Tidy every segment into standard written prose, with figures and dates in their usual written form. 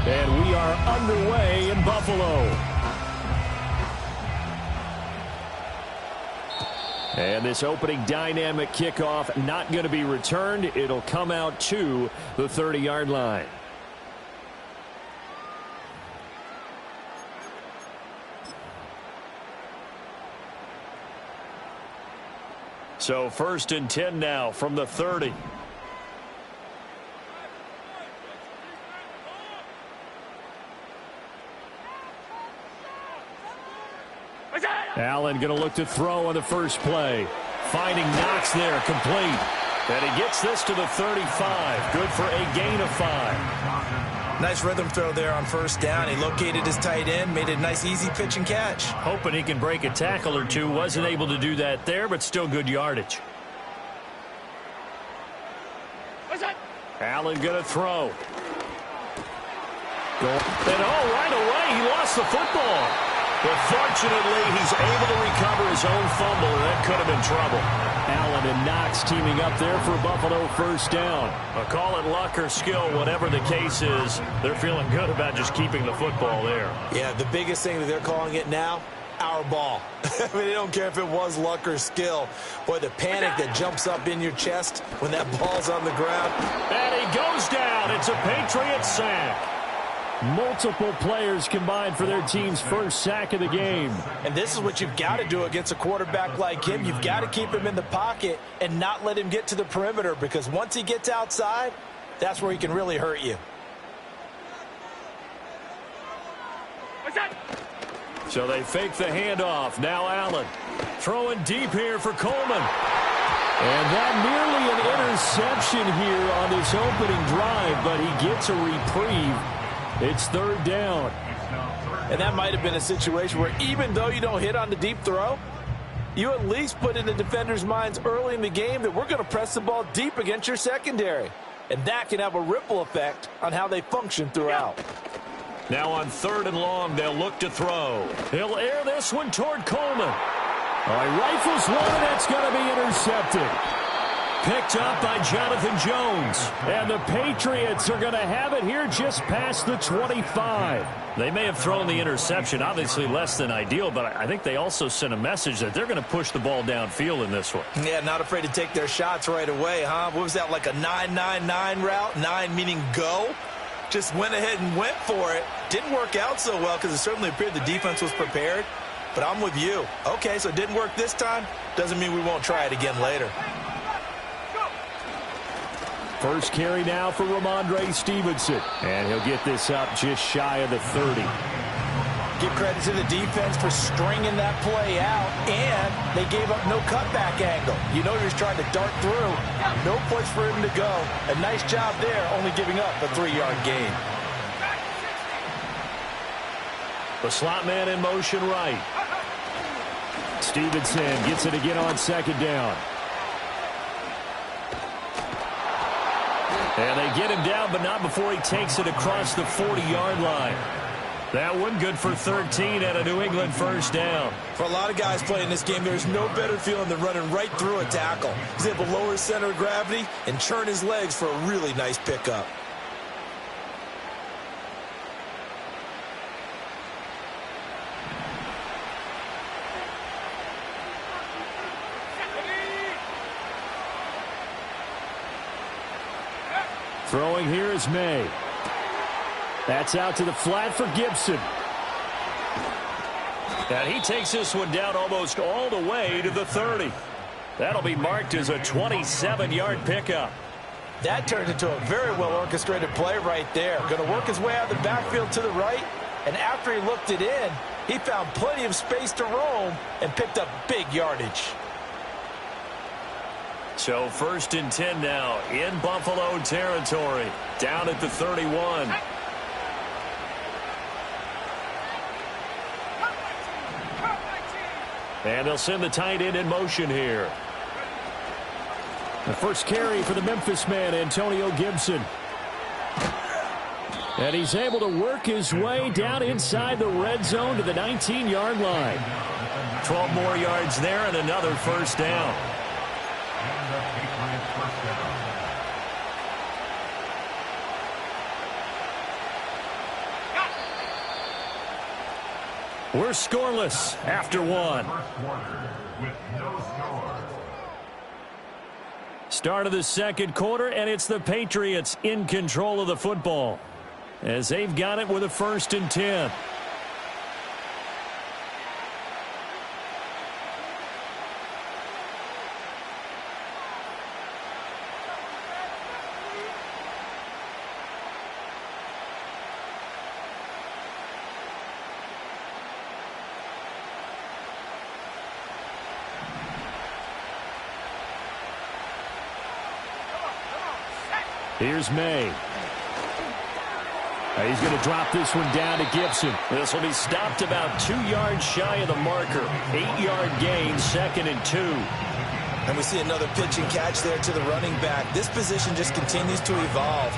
And we are underway in Buffalo. And this opening dynamic kickoff not going to be returned. It'll come out to the 30-yard line. So 1st and 10 now from the 30. Allen going to look to throw on the first play. Finding Knox there, complete. And he gets this to the 35. Good for a gain of 5. Nice rhythm throw there on 1st down. He located his tight end, made it a nice easy pitch and catch. Hoping he can break a tackle or two. Wasn't able to do that there, but still good yardage. Allen going to throw. And right away, he lost the football. But fortunately, he's able to recover his own fumble, and that could have been trouble. Allen and Knox teaming up there for Buffalo 1st down. Call it luck or skill, whatever the case is, they're feeling good about just keeping the football there. Yeah, the biggest thing that they're calling it now, our ball. I mean, they don't care if it was luck or skill. Boy, the panic that jumps up in your chest when that ball's on the ground. And he goes down. It's a Patriots sack. Multiple players combined for their team's first sack of the game. And this is what you've got to do against a quarterback like him. You've got to keep him in the pocket and not let him get to the perimeter, because once he gets outside, that's where he can really hurt you. So they fake the handoff. Now Allen throwing deep here for Coleman. And that nearly an interception here on this opening drive, but he gets a reprieve. It's 3rd down. And that might have been a situation where even though you don't hit on the deep throw, you at least put in the defender's minds early in the game that we're going to press the ball deep against your secondary. And that can have a ripple effect on how they function throughout. Now on 3rd and long, they'll look to throw. He'll air this one toward Coleman. Rifles one, and that's going to be intercepted. Picked up by Jonathan Jones. And the Patriots are going to have it here just past the 25. They may have thrown the interception, obviously less than ideal, but I think they also sent a message that they're going to push the ball downfield in this one. Yeah, not afraid to take their shots right away, huh? What was that, like a 9-9-9 route? 9 meaning go? Just went ahead and went for it. Didn't work out so well because it certainly appeared the defense was prepared. But I'm with you. Okay, so it didn't work this time. Doesn't mean we won't try it again later. First carry now for Ramondre Stevenson. And he'll get this up just shy of the 30. Give credit to the defense for stringing that play out, and they gave up no cutback angle. You know, you're just trying to dart through. No place for him to go. A nice job there, only giving up a 3-yard gain. The slot man in motion right. Stevenson gets it again on 2nd down. And they get him down, but not before he takes it across the 40-yard line. That one good for 13 and a New England 1st down. For a lot of guys playing this game, there's no better feeling than running right through a tackle. He's able to lower his center of gravity and churn his legs for a really nice pickup. Throwing here is May. That's out to the flat for Gibson. And he takes this one down almost all the way to the 30. That'll be marked as a 27-yard pickup. That turned into a very well-orchestrated play right there. Going to work his way out of the backfield to the right, and after he looked it in, he found plenty of space to roam and picked up big yardage. So 1st and 10 now in Buffalo territory, down at the 31. And they'll send the tight end in motion here. The first carry for the Memphis man, Antonio Gibson. And he's able to work his way down inside the red zone to the 19-yard line. 12 more yards there and another 1st down. We're scoreless after one. Start of the second quarter, and it's the Patriots in control of the football as they've got it with a 1st and 10. Here's May. He's going to drop this one down to Gibson. This will be stopped about 2 yards shy of the marker. 8-yard gain, 2nd and 2. And we see another pitch and catch there to the running back. This position just continues to evolve.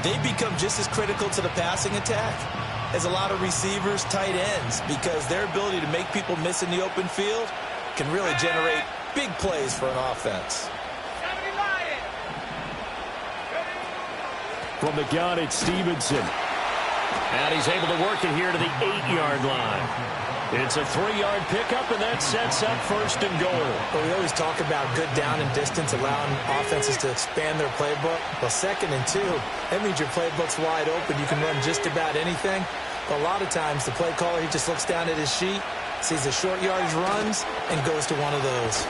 They become just as critical to the passing attack as a lot of receivers, tight ends, because their ability to make people miss in the open field can really generate big plays for an offense. From the gun, it's Stevenson. And he's able to work it here to the 8-yard line. It's a 3-yard pickup, and that sets up 1st and goal. Well, we always talk about good down and distance, allowing offenses to expand their playbook. Well, 2nd and 2, that means your playbook's wide open. You can run just about anything. But a lot of times, the play caller, he just looks down at his sheet, sees the short yardage runs, and goes to one of those.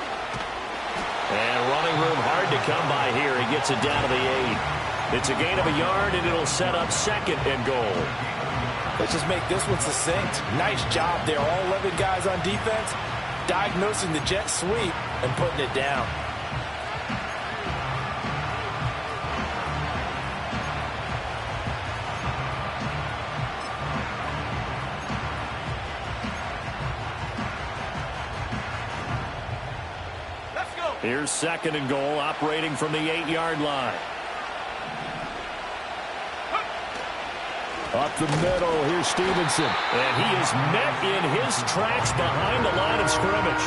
And running room hard to come by here. He gets it down to the 8. It's a gain of a yard, and it'll set up 2nd and goal. Let's just make this one succinct. Nice job there. All 11 guys on defense diagnosing the jet sweep and putting it down. Let's go. Here's 2nd and goal, operating from the 8-yard line. Up the middle, here's Stevenson. And he is met in his tracks behind the line of scrimmage.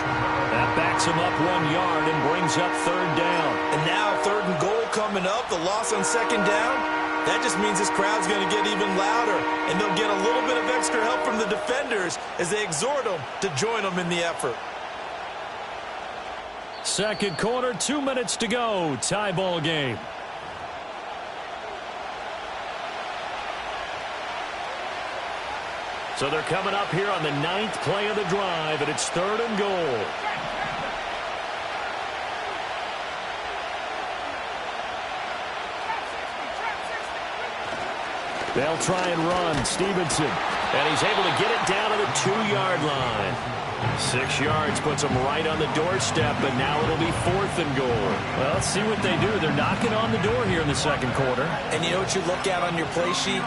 That backs him up 1 yard and brings up 3rd down. And now 3rd and goal coming up. The loss on 2nd down. That just means this crowd's going to get even louder. And they'll get a little bit of extra help from the defenders as they exhort them to join them in the effort. Second quarter, 2 minutes to go. Tie ball game. So they're coming up here on the 9th play of the drive, and it's 3rd and goal. They'll try and run. Stevenson. And he's able to get it down to the 2-yard line. 6 yards puts him right on the doorstep, but now it'll be 4th and goal. Well, let's see what they do. They're knocking on the door here in the second quarter. And you know what you look at on your play sheet?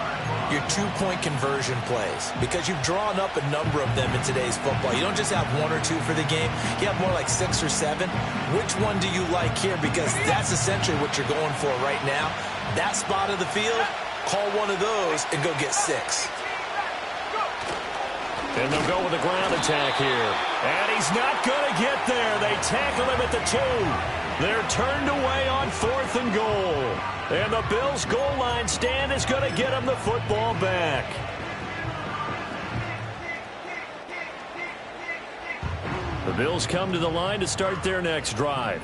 Your 2-point conversion plays, because you've drawn up a number of them in today's football. You don't just have 1 or 2 for the game. You have more like 6 or 7. Which one do you like here? Because that's essentially what you're going for right now. That spot of the field, call one of those and go get 6. And they'll go with a ground attack here. And he's not going to get there. They tackle him at the 2. They're turned away on 4th and goal. And the Bills' goal line stand is going to get them the football back. The Bills come to the line to start their next drive.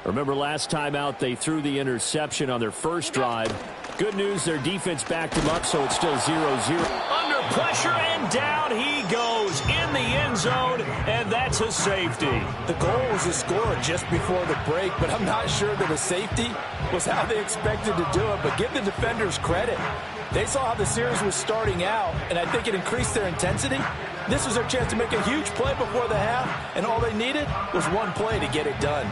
Remember last time out they threw the interception on their first drive. Good news, their defense backed them up, so it's still 0-0. Under pressure, and down he goes in the end zone, and that's a safety. The goal was to score just before the break, but I'm not sure that a safety was how they expected to do it. But give the defenders credit. They saw how the series was starting out, and I think it increased their intensity. This was their chance to make a huge play before the half, and all they needed was one play to get it done.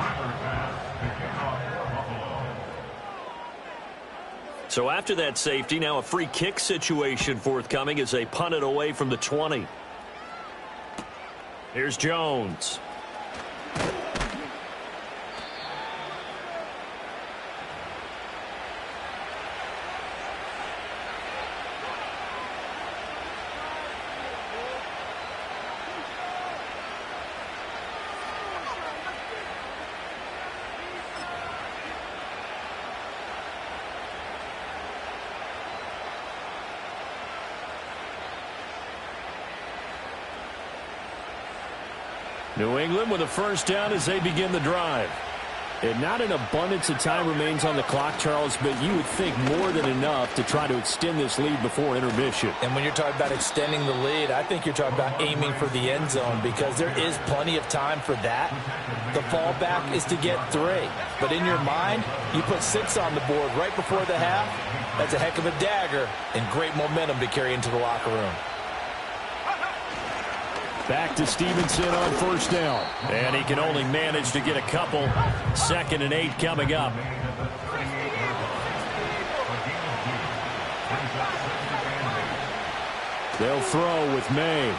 So after that safety, now a free kick situation forthcoming as they punt it away from the 20. Here's Jones. New England with a first down as they begin the drive. And not an abundance of time remains on the clock, Charles, but you would think more than enough to try to extend this lead before intermission. And when you're talking about extending the lead, I think you're talking about aiming for the end zone because there is plenty of time for that. The fallback is to get 3. But in your mind, you put 6 on the board right before the half. That's a heck of a dagger and great momentum to carry into the locker room. Back to Stevenson on first down. And he can only manage to get a couple. 2nd and 8 coming up. They'll throw with May.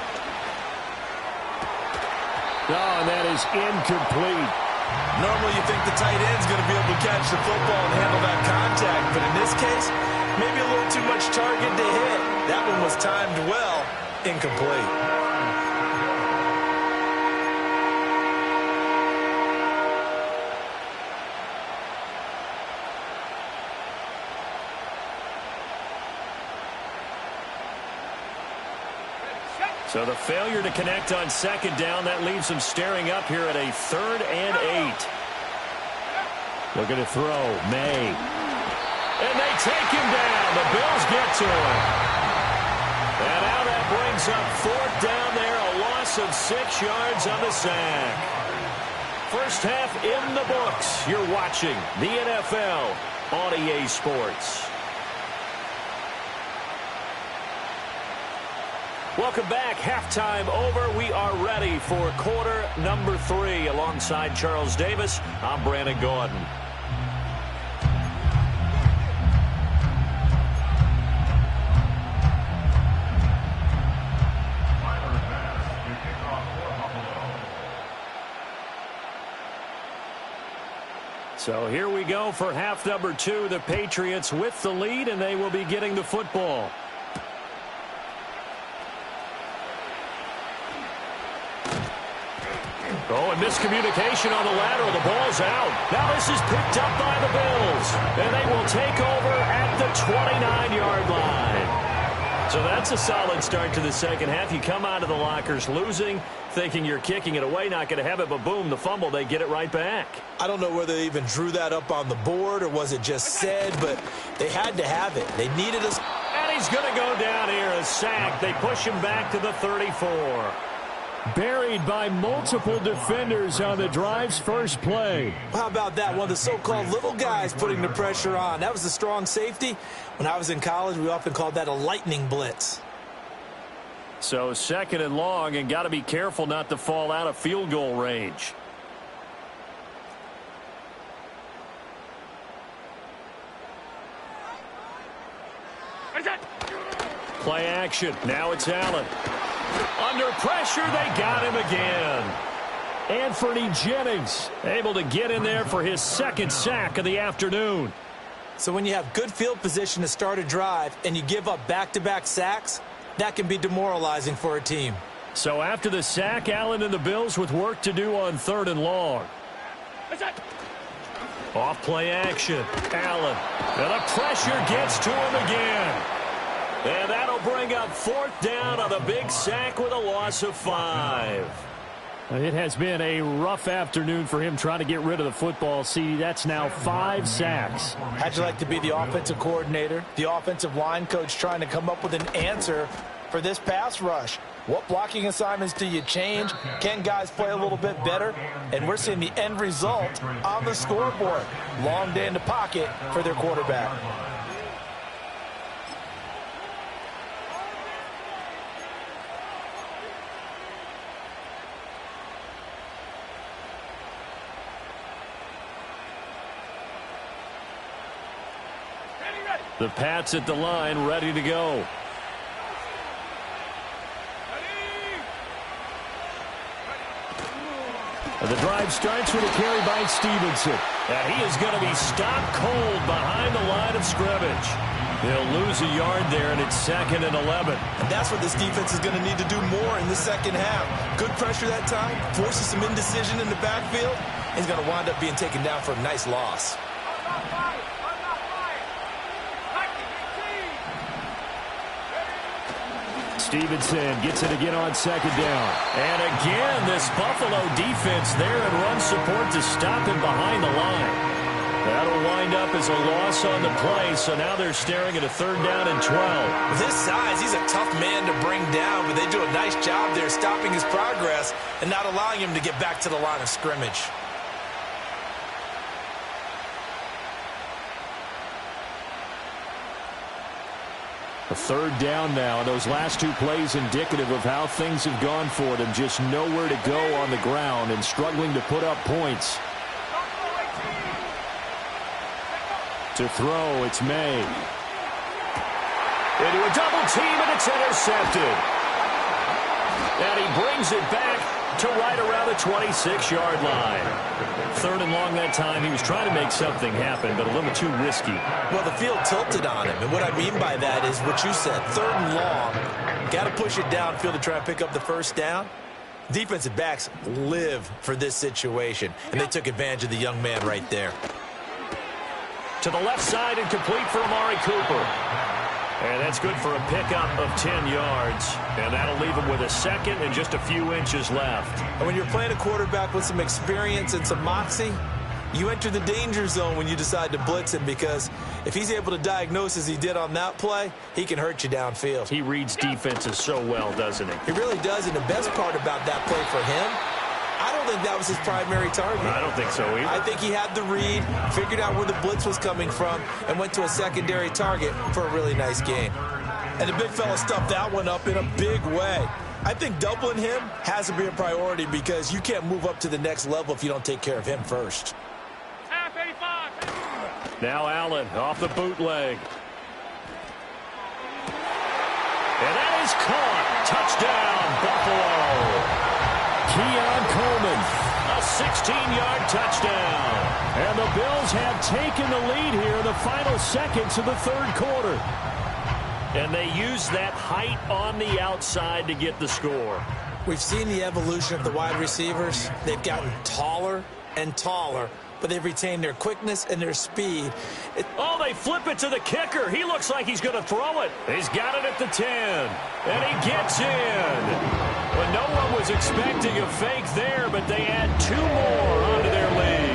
Oh, and that is incomplete. Normally you think the tight end's going to be able to catch the football and handle that contact. But in this case, maybe a little too much target to hit. That one was timed well. Incomplete. So the failure to connect on 2nd down, that leaves them staring up here at a 3rd and 8. Looking to throw, May. And they take him down. The Bills get to him. And now that brings up 4th down there, a loss of 6 yards on the sack. First half in the books. You're watching the NFL on EA Sports. Welcome back. Halftime over. We are ready for quarter number 3. Alongside Charles Davis, I'm Brandon Gordon. So here we go for half number 2. The Patriots with the lead, and they will be getting the football. Oh, and miscommunication on the lateral. The ball's out. Now this is picked up by the Bills. And they will take over at the 29-yard line. So that's a solid start to the second half. You come out of the lockers losing, thinking you're kicking it away, not going to have it, but boom, the fumble, they get it right back. I don't know whether they even drew that up on the board or was it just said, but they had to have it. They needed us. And he's going to go down here, a sack. They push him back to the 34. Buried by multiple defenders on the drive's first play. How about that? One of the so-called little guys putting the pressure on. That was a strong safety. When I was in college, we often called that a lightning blitz. So 2nd and long, and got to be careful not to fall out of field goal range. Play action. Now it's Allen. Under pressure, they got him again. Anthony Jennings able to get in there for his 2nd sack of the afternoon. So when you have good field position to start a drive and you give up back-to-back sacks, that can be demoralizing for a team. So after the sack, Allen and the Bills with work to do on 3rd and long. Off play action. Allen. And the pressure gets to him again. And that'll bring up 4th down on the big sack with a loss of 5. It has been a rough afternoon for him trying to get rid of the football. See, that's now 5 sacks. How'd you like to be the offensive coordinator, the offensive line coach trying to come up with an answer for this pass rush? What blocking assignments do you change? Can guys play a little bit better? And we're seeing the end result on the scoreboard. Long day in the pocket for their quarterback. The Pats at the line, ready to go. The drive starts with a carry by Stevenson. And he is going to be stopped cold behind the line of scrimmage. They'll lose a yard there, and it's 2nd and 11. And that's what this defense is going to need to do more in the second half. Good pressure that time, forces some indecision in the backfield. He's going to wind up being taken down for a nice loss. Stevenson gets it again on second down. And again, this Buffalo defense there and run support to stop him behind the line. That'll wind up as a loss on the play, so now they're staring at a 3rd down and 12. With his size, he's a tough man to bring down, but they do a nice job there stopping his progress and not allowing him to get back to the line of scrimmage. A 3rd down now. Those last 2 plays indicative of how things have gone for them. Just nowhere to go on the ground and struggling to put up points. To throw, it's May. Into a double team, and it's intercepted. And he brings it back to right around the 26-yard line. 3rd and long that time. He was trying to make something happen, but a little too risky. Well, the field tilted on him, and what I mean by that is what you said. 3rd and long, got to push it downfield to try and pick up the 1st down. Defensive backs live for this situation, and they took advantage of the young man right there. To the left side and complete for Amari Cooper. And that's good for a pickup of 10 yards. And that'll leave him with a 2nd and just a few inches left. And when you're playing a quarterback with some experience and some moxie, you enter the danger zone when you decide to blitz him, because if he's able to diagnose as he did on that play, he can hurt you downfield. He reads defenses so well, doesn't he? He really does, and the best part about that play for him, I don't think that was his primary target. I don't think so either. I think he had the read, figured out where the blitz was coming from, and went to a secondary target for a really nice gain. And the big fella stuffed that one up in a big way. I think doubling him has to be a priority, because you can't move up to the next level if you don't take care of him first. Now Allen off the bootleg. And that is caught. Touchdown, Buffalo. Keon Coleman, a 16-yard touchdown. And the Bills have taken the lead here in the final seconds of the 3rd quarter. And they use that height on the outside to get the score. We've seen the evolution of the wide receivers. They've gotten taller and taller, but they've retained their quickness and their speed. Oh, they flip it to the kicker. He looks like he's going to throw it. He's got it at the 10, and he gets in. Well, no one was expecting a fake there, but they add 2 more onto their lead.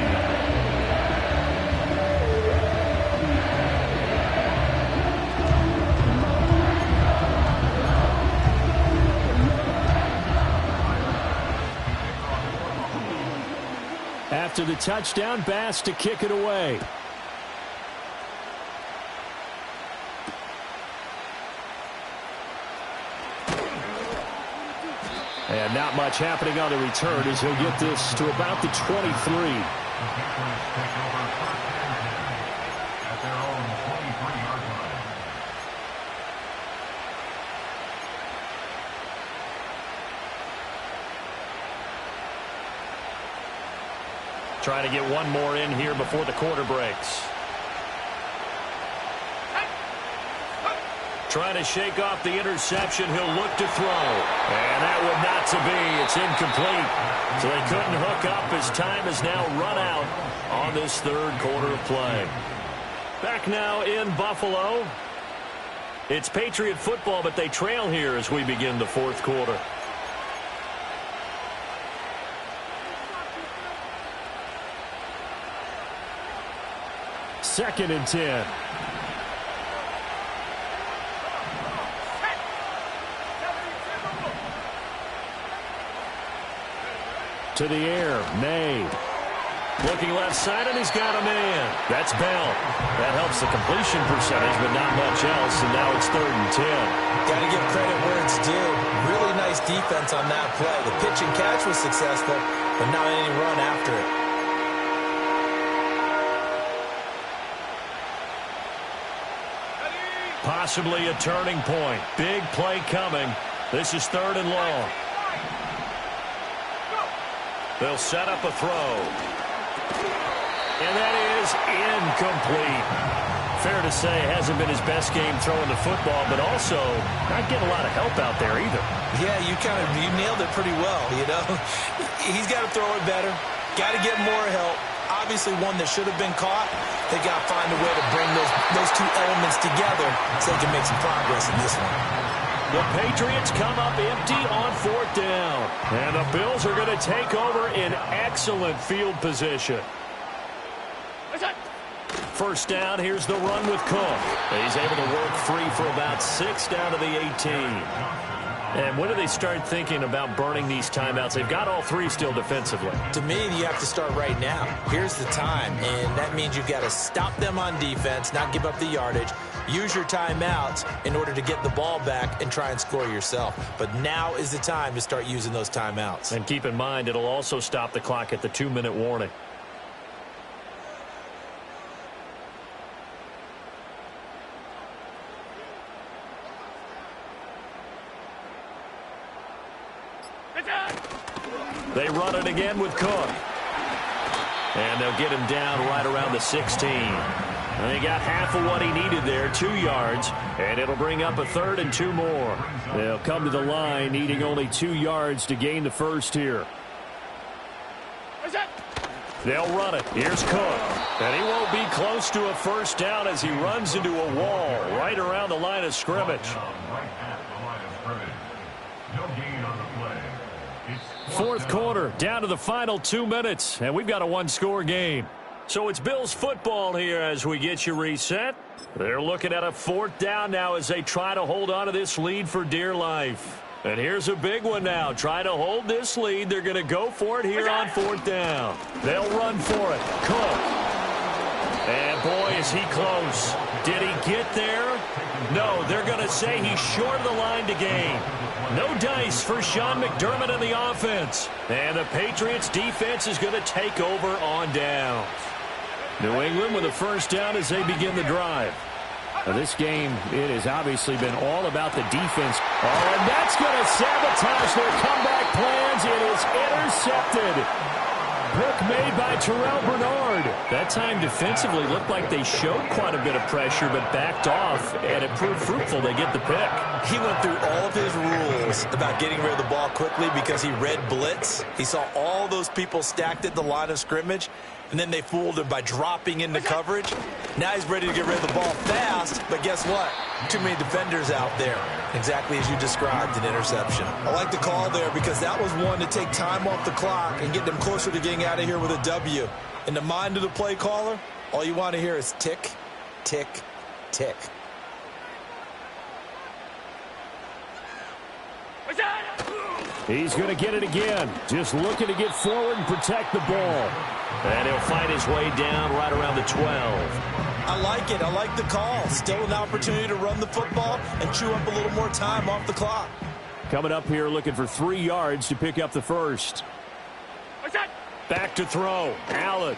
After the touchdown, Bass to kick it away. And not much happening on the return as he'll get this to about the 23. Trying to get one more in here before the quarter breaks. Trying to shake off the interception. He'll look to throw. And that would not to be. It's incomplete. So they couldn't hook up as time has now run out on this 3rd quarter of play. Back now in Buffalo. It's Patriot football, but they trail here as we begin the 4th quarter. Second and 10. To the air, May. Looking left side, and he's got a man. That's Bell. That helps the completion percentage, but not much else, and now it's 3rd and 10. Got to give credit where it's due. Really nice defense on that play. The pitch and catch was successful, but not any run after it. Possibly a turning point. Big play coming. This is 3rd and long. They'll set up a throw. And that is incomplete. Fair to say, hasn't been his best game throwing the football, but also not getting a lot of help out there either. Yeah, you nailed it pretty well, you know. He's got to throw it better. Got to get more help. Obviously one that should have been caught. They got to find a way to bring those 2 elements together so they can make some progress in this one. The Patriots come up empty on 4th down. And the Bills are going to take over in excellent field position. First down, here's the run with Cook. He's able to work free for about 6 down to the 18. And when do they start thinking about burning these timeouts? They've got all 3 still defensively. To me, you have to start right now. Here's the time, and that means you've got to stop them on defense, not give up the yardage, use your timeouts in order to get the ball back and try and score yourself. But now is the time to start using those timeouts. And keep in mind, it'll also stop the clock at the 2-minute warning. They run it again with Cook. And they'll get him down right around the 16. And they got half of what he needed there, 2 yards. And it'll bring up a 3rd and 2 more. They'll come to the line needing only 2 yards to gain the first here. They'll run it. Here's Cook. And he won't be close to a first down as he runs into a wall right around the line of scrimmage. Fourth quarter, down to the final 2 minutes, and we've got a 1-score game. So it's Bills football here as we get you reset. They're looking at a 4th down now as they try to hold on to this lead for dear life. And here's a big one now. Trying to hold this lead. They're going to go for it here on 4th down. They'll run for it. Cook. And boy, is he close. Did he get there? No, they're going to say he's short of the line to gain. No dice for Sean McDermott in the offense. And the Patriots defense is going to take over on downs. New England with a first down as they begin the drive. Now this game, it has obviously been all about the defense. Oh, and that's going to sabotage their comeback plans. It is intercepted. Pick made by Terrell Bernard. That time defensively looked like they showed quite a bit of pressure but backed off, and it proved fruitful. They get the pick. He went through all of his rules about getting rid of the ball quickly because he read blitz. He saw all those people stacked at the line of scrimmage, and then they fooled him by dropping into coverage. Now he's ready to get rid of the ball fast, but guess what? Too many defenders out there. Exactly as you described, an interception. I like the call there because that was one to take time off the clock and get them closer to getting out of here with a W. In the mind of the play caller, all you want to hear is tick, tick, tick. He's going to get it again. Just looking to get forward and protect the ball. And he'll fight his way down right around the 12. I like it. I like the call. Still an opportunity to run the football and chew up a little more time off the clock. Coming up here looking for 3 yards to pick up the first. Back to throw. Allen.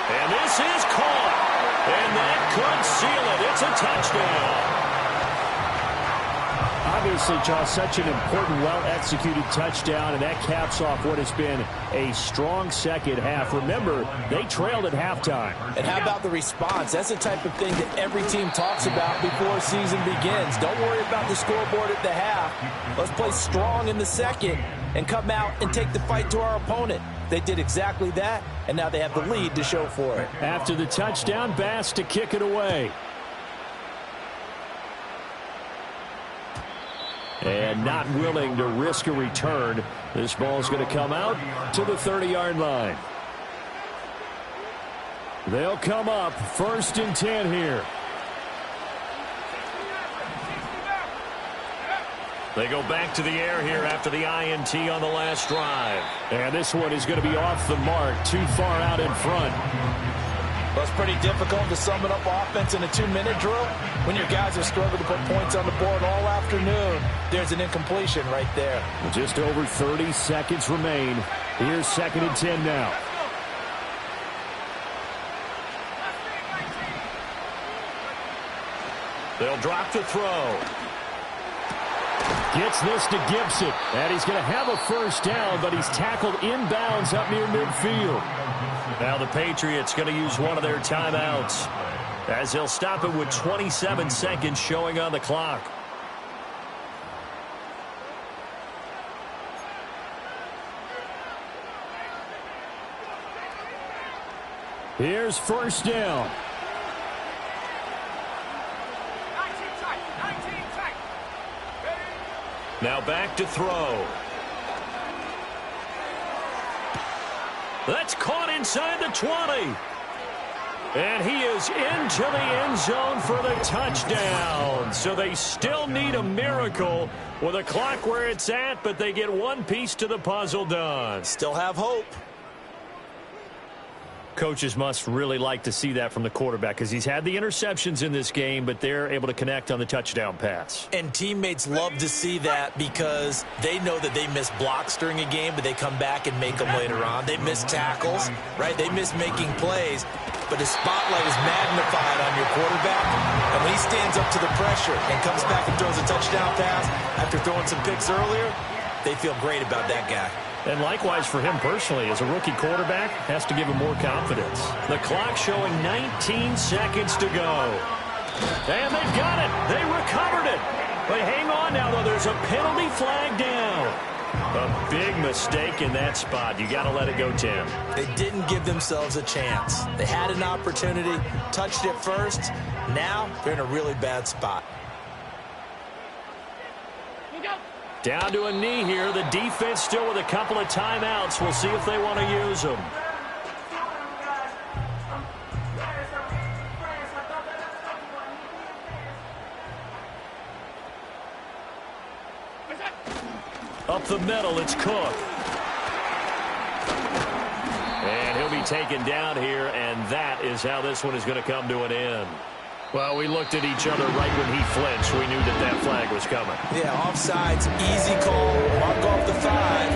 And this is caught. And that could seal it. It's a touchdown. Obviously, Charles, such an important, well-executed touchdown, and that caps off what has been a strong second half. Remember, they trailed at halftime. And how about the response? That's the type of thing that every team talks about before a season begins. Don't worry about the scoreboard at the half. Let's play strong in the second and come out and take the fight to our opponent. They did exactly that, and now they have the lead to show for it. After the touchdown, Bass to kick it away. And not willing to risk a return. This ball's going to come out to the 30-yard line. They'll come up 1st and 10 here. They go back to the air here after the INT on the last drive. And this one is going to be off the mark, too far out in front. Well, it's pretty difficult to sum it up offense in a 2-minute drill when your guys have struggled to put points on the board all afternoon. There's an incompletion right there. Just over 30 seconds remain. Here's 2nd and 10 now. They'll drop the throw. Gets this to Gibson. And he's going to have a first down, but he's tackled inbounds up near midfield. Now the Patriots going to use one of their timeouts as they'll stop it with 27 seconds showing on the clock. Here's first down. Now back to throw. That's caught inside the 20. And he is into the end zone for the touchdown. So they still need a miracle with a clock where it's at, but they get one piece to the puzzle done. Still have hope. Coaches must really like to see that from the quarterback because he's had the interceptions in this game, but they're able to connect on the touchdown pass. And teammates love to see that because they know that they miss blocks during a game, but they come back and make them later on. They miss tackles, right? They miss making plays, but the spotlight is magnified on your quarterback. And when he stands up to the pressure and comes back and throws a touchdown pass after throwing some picks earlier, they feel great about that guy. And likewise for him personally, as a rookie quarterback, has to give him more confidence. The clock showing 19 seconds to go. And they've got it. They recovered it. But hang on now, though. There's a penalty flag down. A big mistake in that spot. You got to let it go, Tim. They didn't give themselves a chance. They had an opportunity, touched it first. Now they're in a really bad spot. Down to a knee here. The defense still with a couple of timeouts. We'll see if they want to use them. Up the middle, it's Cook. And he'll be taken down here, and that is how this one is going to come to an end. Well, we looked at each other right when he flinched. We knew that that flag was coming. Yeah, offsides, easy call, mark off the 5.